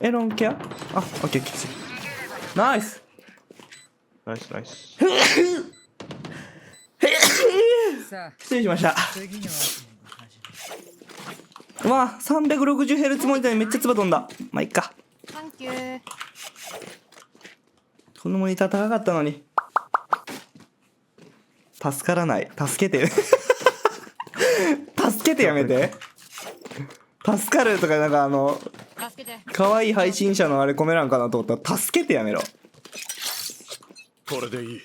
エロンケア、あ、オッケーオッケー、ナイス。ナイスナイス。失礼しました。うわ、360Hz モニターにめっちゃ唾飛んだ。まあいっか。サンキュー。このモニター高かったのに。助からない。助けて。助けてやめて。助かるとかなんか助けて。可愛い配信者のあれ込めらんかなと思ったら助けてやめろ。これでいい。